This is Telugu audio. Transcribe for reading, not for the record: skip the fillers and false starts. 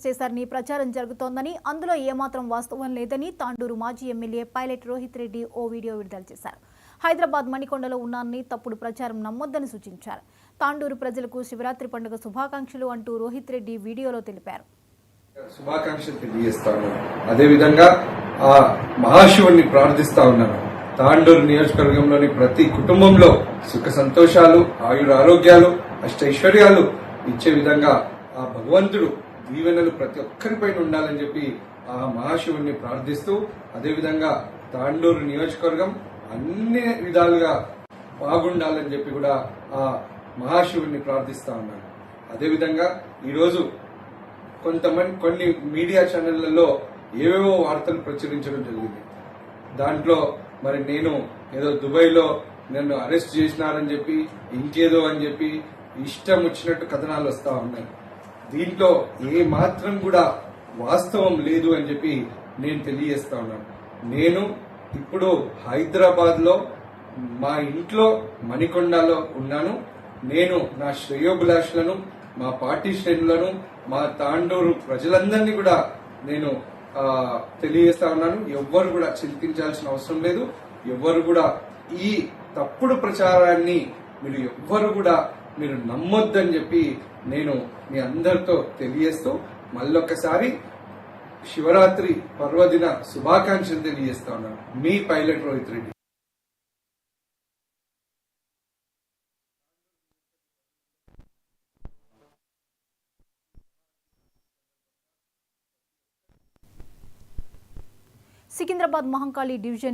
చేశారని ప్రచారం జరుగుతోందని అందులో ఏమాత్రం వాస్తవం లేదని తాండూరు మాజీ ఎమ్మెల్యే పైలట్ రోహిత్ రెడ్డి ఓ వీడియో విడుదల చేశారు. హైదరాబాద్ మణికొండలో ఉన్నారని తప్పుడు ప్రచారం నమ్మొద్దని సూచించారు. తాండూరు ప్రజలకు శివరాత్రి పండుగ శుభాకాంక్షలు అంటూ రోహిత్ రెడ్డి వీడియోలో తెలిపారు. శుభాకాంక్షలు తెలియజేస్తాను. అదేవిధంగా ఆ మహాశివుణ్ణి ప్రార్థిస్తా ఉన్నాను. తాండూరు నియోజకవర్గంలోని ప్రతి కుటుంబంలో సుఖ సంతోషాలు, ఆయుర ఆరోగ్యాలు, అష్టైశ్వర్యాలు ఇచ్చే విధంగా ఆ భగవంతుడు దీవెనలు ప్రతి ఒక్కరిపైన ఉండాలని చెప్పి ఆ మహాశివుణ్ణి ప్రార్థిస్తూ, అదేవిధంగా తాండూరు నియోజకవర్గం అన్ని విధాలుగా బాగుండాలని చెప్పి కూడా ఆ మహాశివుణ్ణి ప్రార్థిస్తా ఉన్నాను. అదేవిధంగా ఈరోజు కొన్ని మీడియా ఛానళ్లలో ఏవేవో వార్తలు ప్రచురించడం జరిగింది. దాంట్లో మరి నేను ఏదో దుబాయ్లో నన్ను అరెస్ట్ చేసినారని చెప్పి, ఇంకేదో అని చెప్పి ఇష్టం వచ్చినట్టు కథనాలు వస్తా ఉన్నాయి. దీంట్లో ఏ మాత్రం కూడా వాస్తవం లేదు అని చెప్పి నేను తెలియజేస్తా ఉన్నాను. నేను ఇప్పుడు హైదరాబాద్ లో మా ఇంట్లో మణికొండలో ఉన్నాను. నేను నా శ్రేయోభిలాషులను, మా పార్టీ శ్రేణులను, మా తాండూరు ప్రజలందరినీ కూడా నేను తెలియజేస్తా ఉన్నాను. ఎవ్వరు కూడా చింతించాల్సిన అవసరం లేదు. ఎవ్వరు కూడా ఈ తప్పుడు ప్రచారాన్ని మీరు నమ్మొద్దని చెప్పి నేను మీ అందరితో తెలియజేస్తూ మళ్ళొక్కసారి శివరాత్రి పర్వదిన శుభాకాంక్షలు తెలియజేస్తా ఉన్నాను. మీ పైలట్ రోహిత్ రెడ్డి. సికింద్రాబాద్ మహంకాళి డివిజన్